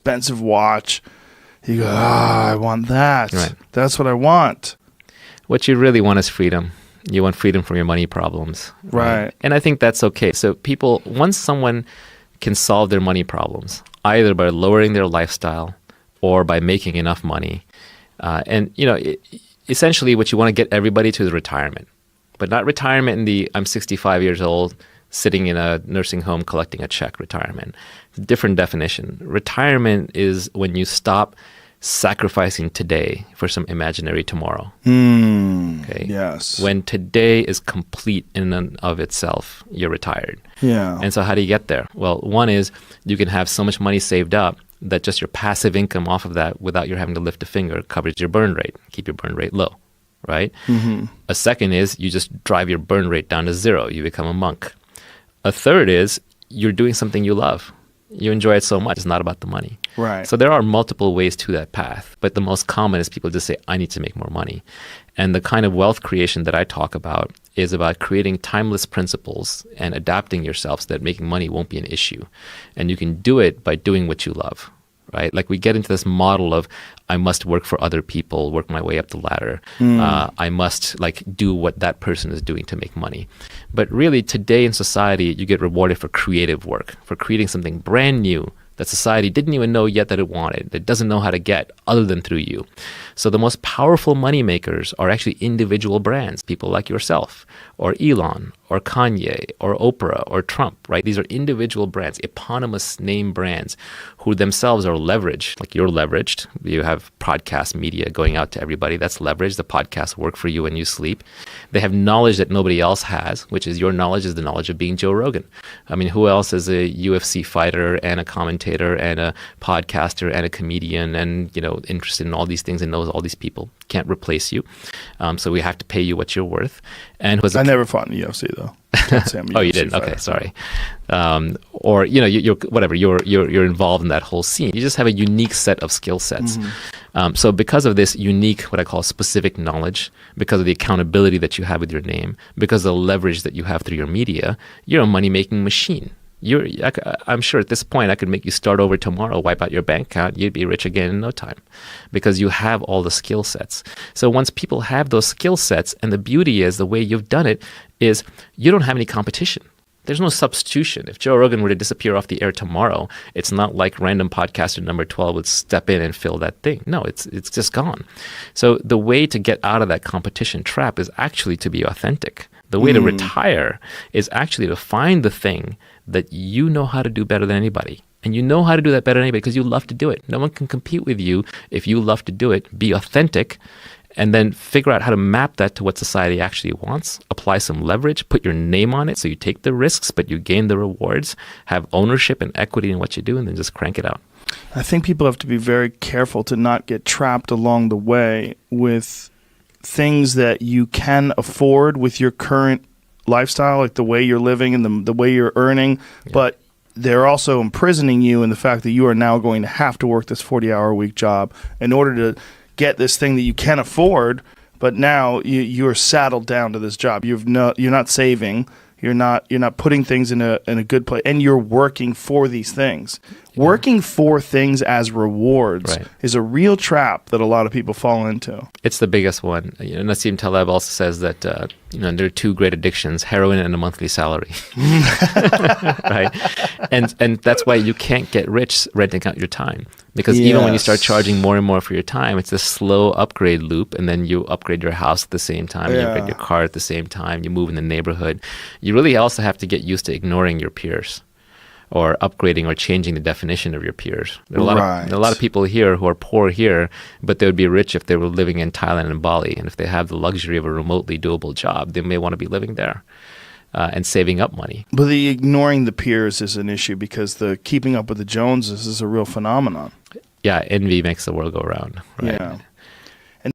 expensive watch. You go, I want that. Right. That's what I want. What you really want is freedom. You want freedom from your money problems. Right. And I think that's okay. So people, once someone can solve their money problems, either by lowering their lifestyle or by making enough money, essentially what you want to get everybody to is retirement. But not retirement in the I'm 65 years old, sitting in a nursing home collecting a check retirement. Different definition. Retirement is when you stop sacrificing today for some imaginary tomorrow. Okay. Yes. When today is complete in and of itself, you're retired. Yeah. And so how do you get there? Well, one is you can have so much money saved up that just your passive income off of that without you having to lift a finger covers your burn rate. Keep your burn rate low, right? Mm-hmm. A second is you just drive your burn rate down to zero. You become a monk. A third is you're doing something you love. You enjoy it so much. It's not about the money. Right. So there are multiple ways to that path. But the most common is people just say, I need to make more money. And the kind of wealth creation that I talk about is about creating timeless principles and adapting yourself so that making money won't be an issue. And you can do it by doing what you love, right? Like we get into this model of I must work for other people, work my way up the ladder. I must do what that person is doing to make money. But really today in society, you get rewarded for creative work, for creating something brand new that society didn't even know yet that it wanted, that doesn't know how to get other than through you. So the most powerful money makers are actually individual brands, people like yourself, or Elon, or Kanye, or Oprah, or Trump, right? These are individual brands, eponymous name brands who themselves are leveraged. Like you're leveraged. You have podcast media going out to everybody. That's leverage. The podcasts work for you when you sleep. They have knowledge that nobody else has, which is your knowledge is the knowledge of being Joe Rogan. I mean, who else is a UFC fighter and a commentator and a podcaster and a comedian and, interested in all these things and knows all these people? Can't replace you. So we have to pay you what you're worth. And I never fought in the UFC though. Can't say I'm a Oh, you UFC didn't? fighter. Okay, sorry. Or you're whatever. You're involved in that whole scene. You just have a unique set of skill sets. Mm-hmm. So because of this unique, what I call specific knowledge, because of the accountability that you have with your name, because of the leverage that you have through your media, you're a money making machine. I'm sure at this point I could make you start over tomorrow, wipe out your bank account, you'd be rich again in no time because you have all the skill sets. So once people have those skill sets, and the beauty is the way you've done it is you don't have any competition. There's no substitution. If Joe Rogan were to disappear off the air tomorrow, it's not like random podcaster number 12 would step in and fill that thing. No, it's just gone. So the way to get out of that competition trap is actually to be authentic. The way to retire is actually to find the thing that you know how to do better than anybody. And you know how to do that better than anybody because you love to do it. No one can compete with you if you love to do it. Be authentic and then figure out how to map that to what society actually wants. Apply some leverage, put your name on it so you take the risks, but you gain the rewards. Have ownership and equity in what you do, and then just crank it out. I think people have to be very careful to not get trapped along the way with things that you can afford with your current lifestyle, like the way you're living and the way you're earning, but they're also imprisoning you in the fact that you are now going to have to work this 40-hour-a-week job in order to get this thing that you can afford, but now you're saddled down to this job. You're not saving. You're not putting things in a good place, and you're working for these things. Working for things as rewards is a real trap that a lot of people fall into. It's the biggest one. Nassim Taleb also says that there are two great addictions: heroin and a monthly salary. Right, and that's why you can't get rich renting out your time, because even when you start charging more and more for your time, it's a slow upgrade loop, and then you upgrade your house at the same time, you upgrade your car at the same time, you move in the neighborhood. You really also have to get used to ignoring your peers, or upgrading or changing the definition of your peers. There are a lot of people here who are poor here, but they would be rich if they were living in Thailand and Bali. And if they have the luxury of a remotely doable job, they may want to be living there and saving up money. But the ignoring the peers is an issue because the keeping up with the Joneses is a real phenomenon. Yeah, envy makes the world go round. Right? Yeah.